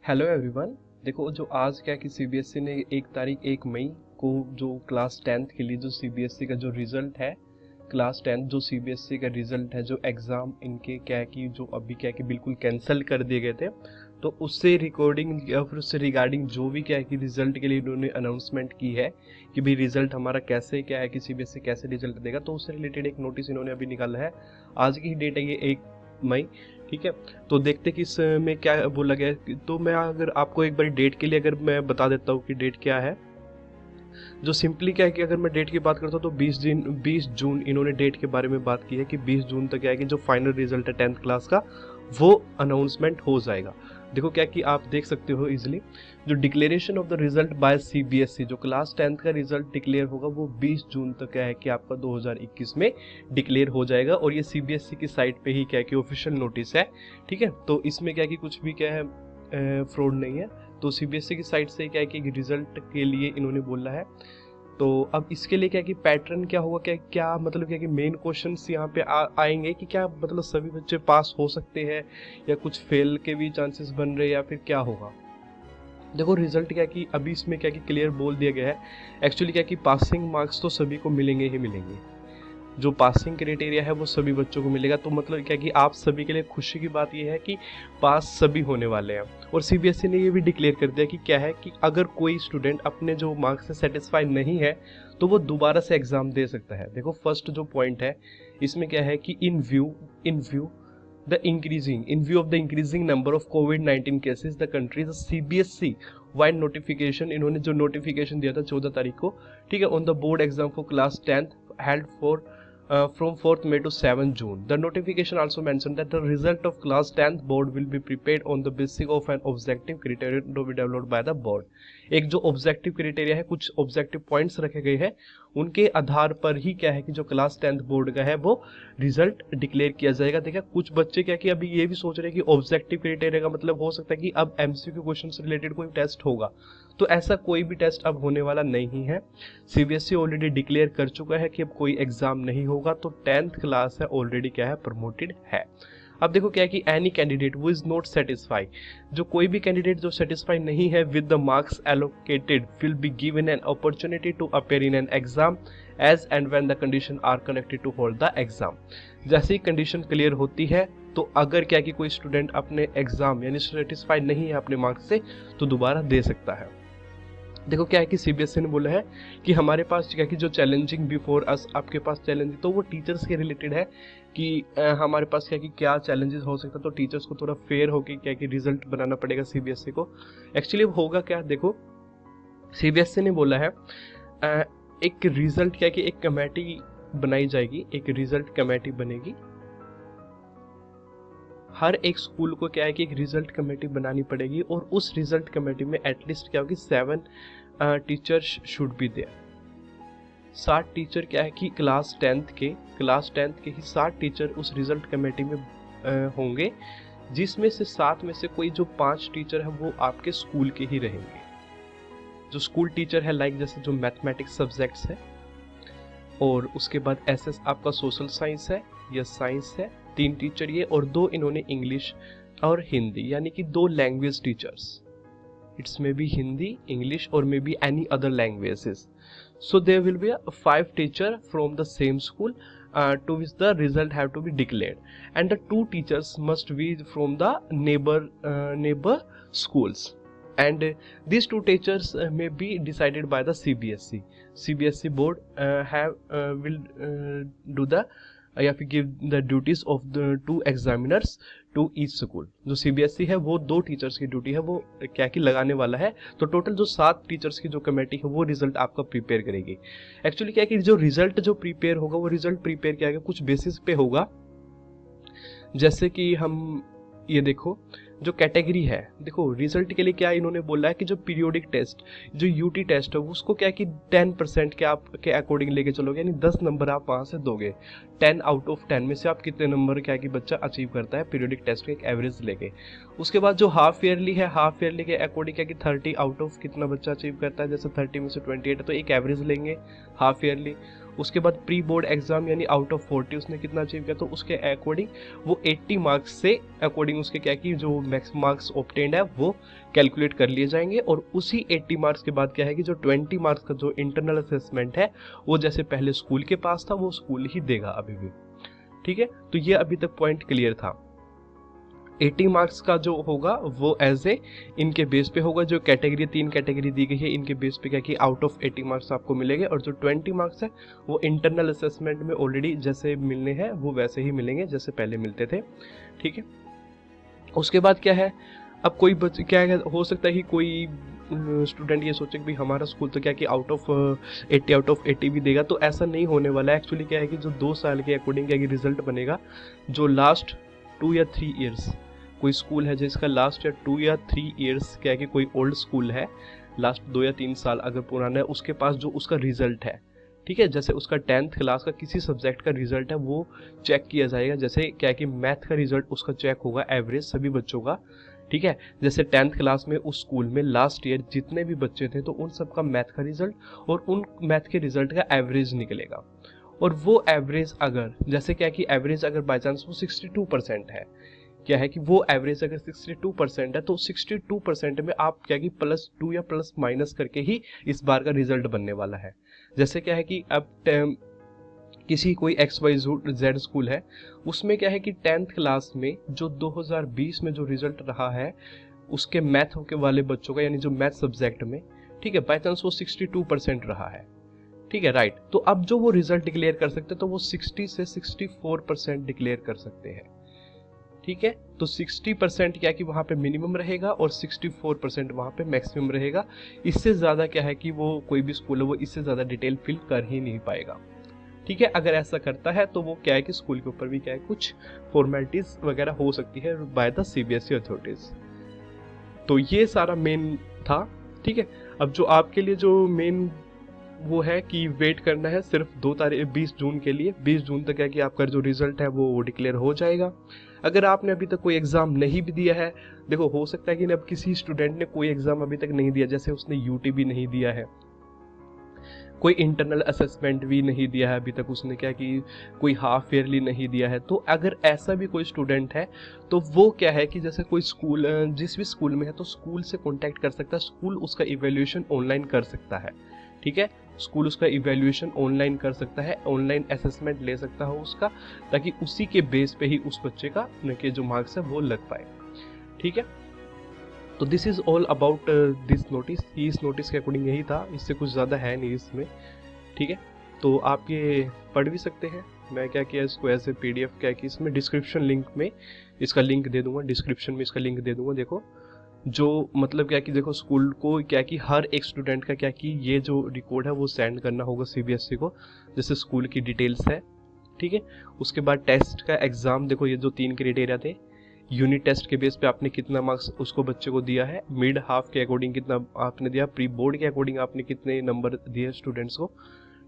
Hello everyone. देखो जो आज क्या कि सीबीएसई ने 1 मई को जो क्लास 10th के लिए जो सीबीएसई का जो रिजल्ट है, क्लास 10th जो सीबीएसई का रिजल्ट है, जो एग्ज़ाम इनके क्या है कि जो अभी क्या है कि बिल्कुल कैंसिल कर दिए गए थे, तो उससे रिकॉर्डिंग या फिर उससे रिगार्डिंग जो भी क्या है कि रिजल्ट के लिए इन्होंने अनाउंसमेंट की है कि भाई रिजल्ट हमारा कैसे क्या है कि सीबीएसई कैसे रिजल्ट देगा, तो उससे रिलेटेड एक नोटिस इन्होंने अभी निकाला है। आज की ही डेट है ये 1 मई, ठीक है। तो देखते कि इसमें क्या बोला गया है। तो मैं अगर आपको एक बार डेट के लिए अगर मैं बता देता हूँ कि डेट क्या है। जो सिंपली क्या है कि अगर मैं डेट की बात करता हूँ तो 20 जून इन्होंने डेट के बारे में बात की है कि 20 जून तक क्या है कि जो फाइनल रिजल्ट है 10th क्लास का वो अनाउंसमेंट हो जाएगा। देखो क्या कि आप देख सकते हो इजिली जो declaration of the result by CBSE, जो क्लास 10th का रिजल्ट डिक्लेयर होगा वो 20 जून तक क्या है कि आपका 2021 में डिक्लेयर हो जाएगा। और ये सीबीएसई की साइट पे ही क्या है कि ऑफिशियल नोटिस है, ठीक है। तो इसमें क्या है कि कुछ भी क्या है फ्रॉड नहीं है। तो सीबीएसई की साइट से क्या है कि रिजल्ट के लिए इन्होंने बोला है। तो अब इसके लिए क्या है कि पैटर्न क्या होगा, क्या क्या मतलब क्या कि मेन क्वेश्चंस यहाँ पे आएंगे कि क्या मतलब सभी बच्चे पास हो सकते हैं या कुछ फेल के भी चांसेस बन रहे हैं या फिर क्या होगा। देखो रिजल्ट क्या कि अभी इसमें क्या कि क्लियर बोल दिया गया है। एक्चुअली क्या कि पासिंग मार्क्स तो सभी को मिलेंगे ही मिलेंगे, जो पासिंग क्राइटेरिया है वो सभी बच्चों को मिलेगा। तो मतलब क्या कि आप सभी के लिए खुशी की बात यह है कि पास सभी होने वाले हैं। और सीबीएसई ने ये भी डिक्लेयर कर दिया कि क्या है कि अगर कोई स्टूडेंट अपने जो मार्क्स से सेटिस्फाई नहीं है तो वो दोबारा से एग्जाम दे सकता है। देखो फर्स्ट जो पॉइंट है इसमें क्या है कि इन view in view of the increasing number of COVID-19 cases, the country, the CBSE wide notification, इन्होंने जो नोटिफिकेशन दिया था 14 तारीख को, ठीक है, on the board exam for class 10th held for from 4th May to 7th June. The notification also mentioned that the result of class 10th board will be prepared on the basis of an objective criterion to be developed by the board. एक जो objective criteria है, कुछ objective points रखे गए हैं, उनके आधार पर ही क्या है कि जो क्लास 10th बोर्ड का है वो रिजल्ट डिक्लेयर किया जाएगा। देखा कुछ बच्चे क्या कि अभी ये भी सोच रहे हैं कि ऑब्जेक्टिव क्राइटेरिया का मतलब हो सकता है कि अब एमसीक्यू क्वेश्चन से रिलेटेड कोई टेस्ट होगा, तो ऐसा कोई भी टेस्ट अब होने वाला नहीं है। सीबीएसई ऑलरेडी डिक्लेयर कर चुका है कि अब कोई एग्जाम नहीं होगा। तो 10th क्लास है ऑलरेडी क्या है प्रमोटेड है। अब देखो क्या है कि any candidate who is not satisfy, जो कोई भी कैंडिडेट जो सेटिस्फाई नहीं है with the marks allocated will be given an opportunity to appear in an exam as and when the condition are connected to hold the exam. जैसे ही condition clear होती है तो अगर क्या कि कोई स्टूडेंट अपने एग्जाम यानी सेटिस्फाई नहीं है अपने मार्क्स से तो दोबारा दे सकता है। देखो क्या है कि सीबीएसई ने बोला है कि हमारे पास क्या कि जो चैलेंजिंग बिफोर अस, आपके पास चैलेंज तो वो टीचर्स के रिलेटेड है कि हमारे पास क्या कि क्या चैलेंजेस हो सकता है। तो टीचर्स को थोड़ा फेयर होकर क्या कि रिजल्ट बनाना पड़ेगा सीबीएसई को। एक्चुअली होगा क्या, देखो सीबीएसई ने बोला है एक रिजल्ट क्या कि एक कमेटी बनाई जाएगी, एक रिजल्ट कमेटी बनेगी। हर एक स्कूल को क्या है कि एक रिजल्ट कमेटी बनानी पड़ेगी और उस रिजल्ट कमेटी में एटलीस्ट क्या होगी 7 teachers should be there. 7 teacher क्या है कि क्लास 10th के ही 7 टीचर उस रिजल्ट कमेटी में होंगे, जिसमें से 7 में से कोई जो 5 टीचर है वो आपके स्कूल के ही रहेंगे। जो स्कूल टीचर है लाइक जैसे जो मैथमेटिक्स सब्जेक्ट्स है, और उसके बाद एसएस आपका सोशल साइंस है या साइंस है, 3 टीचर ये, और 2 इन्होंने इंग्लिश और हिंदी यानी कि 2 language teachers. It's may be Hindi, English और may be any other languages. So there will be 5 teacher from the same school to which the result have to be declared, and the 2 teachers must be from the neighbor schools, and these 2 teachers may be decided by the CBSE board will do the या फिर give the duties of the 2 examiners to each school. जो CBSE है वो 2 teachers की duty है वो क्या कि लगाने वाला है। तो टोटल जो 7 टीचर्स की जो कमेटी है वो रिजल्ट आपका प्रिपेयर करेगी। एक्चुअली क्या है कि जो रिजल्ट जो प्रिपेयर होगा वो रिजल्ट प्रिपेयर क्या है कुछ बेसिस पे होगा। जैसे कि हम ये देखो जो कैटेगरी है, देखो रिजल्ट के लिए क्या इन्होंने बोला है कि जो पीरियोडिक टेस्ट जो यूटी टेस्ट है उसको क्या कि 10% के आपके अकॉर्डिंग लेके चलोगे, यानी 10 नंबर आप वहां से दोगे। 10 आउट ऑफ 10 में से आप कितने नंबर क्या कि बच्चा अचीव करता है पीरियोडिक टेस्ट के एक एवरेज लेके। उसके बाद जो हाफ ईयरली है, हाफ ईयरली के अकॉर्डिंग क्या कि 30 आउट ऑफ कितना बच्चा अचीव करता है, जैसे 30 में से 28 है तो एक एवरेज लेंगे हाफ ईयरली। उसके बाद प्री बोर्ड एग्जाम यानी आउट ऑफ 40 उसने कितना अचीव किया, तो उसके अकॉर्डिंग वो 80 मार्क्स से अकॉर्डिंग उसके क्या कि जो मैक्स मार्क्स ऑब्टेन्ड है वो कैलकुलेट कर लिए जाएंगे। और उसी 80 मार्क्स के बाद क्या है कि जो 20 मार्क्स का जो इंटरनल असेसमेंट है वो जैसे पहले स्कूल के पास था वो स्कूल ही देगा अभी भी। ठीक है, तो ये अभी तक पॉइंट क्लियर था। 80 मार्क्स का जो होगा वो एज ए इनके बेस पे होगा, जो कैटेगरी 3 कैटेगरी दी गई है इनके बेस पे क्या कि आउट ऑफ 80 मार्क्स आपको मिलेंगे, और जो 20 मार्क्स है वो इंटरनल असेसमेंट में ऑलरेडी जैसे मिलने हैं वो वैसे ही मिलेंगे जैसे पहले मिलते थे। ठीक है, उसके बाद क्या है, अब कोई क्या है, हो सकता है कि कोई स्टूडेंट ये सोचे कि भाई हमारा स्कूल तो क्या कि आउट ऑफ 80 भी देगा, तो ऐसा नहीं होने वाला है। एक्चुअली क्या है कि जो 2 साल के अकॉर्डिंग क्या कि रिजल्ट बनेगा, जो लास्ट 2 या 3 ईयर्स कोई स्कूल है जिसका लास्ट या 2 या 3 ईयर्स क्या है कि कोई ओल्ड स्कूल है, लास्ट 2 या 3 साल अगर पुराना है, उसके पास जो उसका रिजल्ट है, ठीक है, जैसे उसका 10th क्लास का किसी सब्जेक्ट का रिजल्ट है वो चेक किया जाएगा। जैसे क्या है कि मैथ का रिजल्ट उसका चेक होगा एवरेज सभी बच्चों का। ठीक है, जैसे 10th क्लास में उस स्कूल में लास्ट ईयर जितने भी बच्चे थे तो उन सब का मैथ का रिजल्ट और उन मैथ के रिजल्ट का एवरेज निकलेगा। और वो एवरेज अगर जैसे क्या है कि एवरेज अगर बाई चांस वो 62% है, क्या है कि वो एवरेज अगर 62% है तो 62% में आप क्या कि +2 या प्लस माइनस करके ही इस बार का रिजल्ट बनने वाला है। जैसे क्या है कि अब किसी कोई XYZ स्कूल है, उसमें क्या है कि 10th क्लास में जो 2020 में जो रिजल्ट रहा है उसके मैथ के वाले बच्चों का, यानी जो मैथ सब्जेक्ट में, ठीक है, बाई चांस वो 62% रहा है। ठीक है, राइट, तो अब जो वो रिजल्ट डिक्लेयर कर सकते हैं तो वो 60 से 64% डिक्लेयर कर सकते हैं। ठीक है, तो 60% क्या कि वहाँ पे मिनिमम रहेगा और 64% वहाँ पे मैक्सिमम रहेगा। इससे ज़्यादा क्या है कि वो कोई भी स्कूल है वो इससे ज़्यादा डिटेल फिल कर ही नहीं पाएगा। ठीक है, अगर ऐसा करता है तो वो क्या है कि स्कूल के ऊपर भी क्या है कुछ फॉर्मेलिटीज वगैरह हो सकती है बाय द CBSE अथॉरिटीज। तो ये सारा मेन था। ठीक है, अब जो आपके लिए जो मेन वो है कि वेट करना है सिर्फ 20 जून के लिए। 20 जून तक है कि आपका जो रिजल्ट है वो डिक्लेयर हो जाएगा। अगर आपने अभी तक कोई एग्जाम नहीं भी दिया है, देखो हो सकता है कि अब किसी स्टूडेंट ने कोई एग्जाम अभी तक नहीं दिया, जैसे उसने UT भी नहीं दिया है, कोई इंटरनल असेसमेंट भी नहीं दिया है अभी तक, उसने क्या कि कोई हाफ ईयरली नहीं दिया है, तो अगर ऐसा भी कोई स्टूडेंट है तो वो क्या है कि जैसे कोई स्कूल जिस भी स्कूल में है तो स्कूल से कांटेक्ट कर सकता है, स्कूल उसका इवैल्यूएशन ऑनलाइन कर सकता है। ठीक है, स्कूल उसका इवैल्यूएशन ऑनलाइन कर सकता है, ऑनलाइन असेसमेंट ले सकता है उसका, ताकि उसी के बेस पे ही उस बच्चे का के जो मार्क्स है वो लग पाए। ठीक है, तो this is all about this notice. इस नोटिस के अकॉर्डिंग यही था, इससे कुछ ज़्यादा है नहीं इसमें। ठीक है, तो आप ये पढ़ भी सकते हैं। मैं क्या किया इसको एज ए PDF क्या कि इसमें डिस्क्रिप्शन लिंक में इसका लिंक दे दूंगा, डिस्क्रिप्शन में इसका लिंक दे दूंगा। देखो जो मतलब क्या कि देखो स्कूल को क्या कि हर एक स्टूडेंट का क्या कि ये जो रिकॉर्ड है वो सेंड करना होगा CBSE को, जैसे स्कूल की डिटेल्स है। ठीक है, उसके बाद टेस्ट का एग्ज़ाम, देखो ये जो 3 क्राइटेरिया थे, यूनिट टेस्ट के बेस पे आपने कितना मार्क्स उसको बच्चे को दिया है, मिड हाफ के अकॉर्डिंग कितना आपने दिया, प्री बोर्ड के अकॉर्डिंग आपने कितने नंबर दिए स्टूडेंट्स को।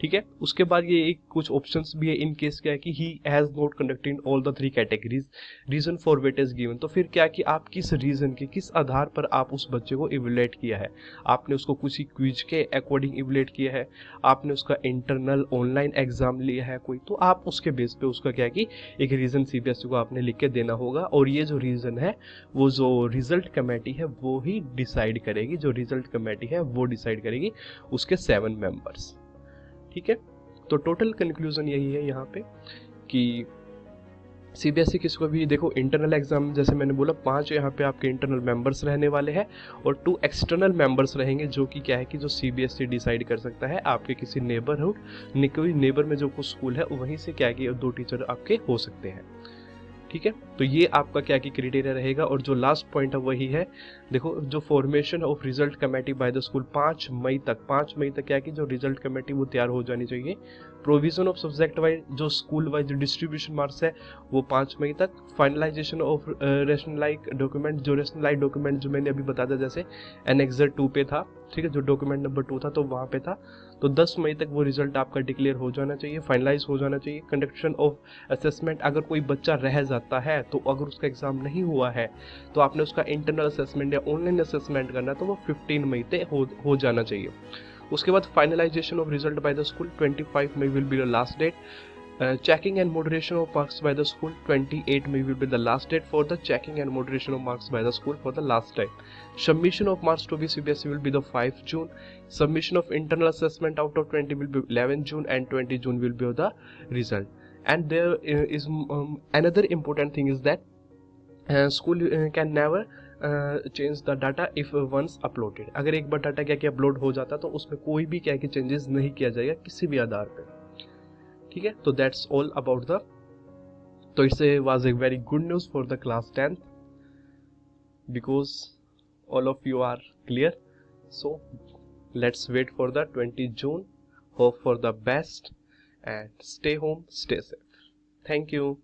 ठीक है, उसके बाद ये एक कुछ ऑप्शंस भी है इन केस क्या है कि he has not conducted all the 3 categories, reason for wait is given. तो फिर क्या कि आप किस रीजन के किस आधार पर आप उस बच्चे को इवैल्यूएट किया है, आपने उसको किसी क्विज के अकॉर्डिंग इवैल्यूएट किया है, आपने उसका इंटरनल ऑनलाइन एग्जाम लिया है कोई, तो आप उसके बेस पे उसका क्या है कि एक रीजन CBSE को आपने लिख के देना होगा। और ये जो रीजन है वो जो रिजल्ट कमेटी है वो ही डिसाइड करेगी, जो रिजल्ट कमेटी है वो डिसाइड करेगी, उसके 7 मेंबर्स। ठीक है, तो टोटल कंक्लूजन यही है यहाँ पे कि CBSE किसको भी देखो इंटरनल एग्जाम, जैसे मैंने बोला 5 यहाँ पे आपके इंटरनल मेंबर्स रहने वाले हैं और 2 एक्सटर्नल मेंबर्स रहेंगे, जो कि क्या है कि जो CBSE डिसाइड कर सकता है आपके किसी नेबरहुड कोई नेबर में जो कुछ स्कूल है वहीं से क्या है कि 2 टीचर आपके हो सकते हैं। ठीक है, तो ये आपका क्या कि क्राइटेरिया रहेगा। और जो लास्ट पॉइंट है वही है, देखो जो formation of result committee bye the school 5 मई तक क्या है कि जो रिजल्ट कमेटी वो तैयार हो जानी चाहिए। प्रोविजन ऑफ सब्जेक्ट वाइज जो स्कूल वाइज डिस्ट्रीब्यूशन मार्क्स है वो 5 मई तक। फाइनलाइजेशन ऑफ रेशनलाइज डॉक्यूमेंट, जो रेशनलाइज डॉक्यूमेंट जो मैंने अभी बताया जैसे एनेक्सर 2 पे था, ठीक है, जो डॉक्यूमेंट नंबर 2 था तो वहाँ पे था, तो 10 मई तक वो रिजल्ट आपका डिक्लेयर हो जाना चाहिए, फाइनलाइज हो जाना चाहिए। कंडक्शन ऑफ असेसमेंट, अगर कोई बच्चा रह जाता है तो अगर उसका एग्जाम नहीं हुआ है तो आपने उसका इंटरनल असेसमेंट या ऑनलाइन असेसमेंट करना, तो वो 15 मई तक हो जाना चाहिए। उसके बाद finalisation of result by the school 25 May will be the last date. Checking and moderation of marks by the school 28 May will be the last date for the checking and moderation of marks by the school for the last time. Submission of marks to be CBSE will be the 5 June. Submission of internal assessment out of 20 will be 11 June and 20 June will be the result. And there is another important thing is that school can never change the data if once uploaded. अगर एक बार data क्या upload हो जाता तो उसमें कोई भी क्या चेंजेस नहीं किया जाएगा किसी भी आधार पर. ठीक है, तो दैट्स ऑल अबाउट द. तो it's was a very good news for the class 10th because all of you are clear. So let's wait for the 20 June. Hope for the best and stay home, stay safe. Thank you.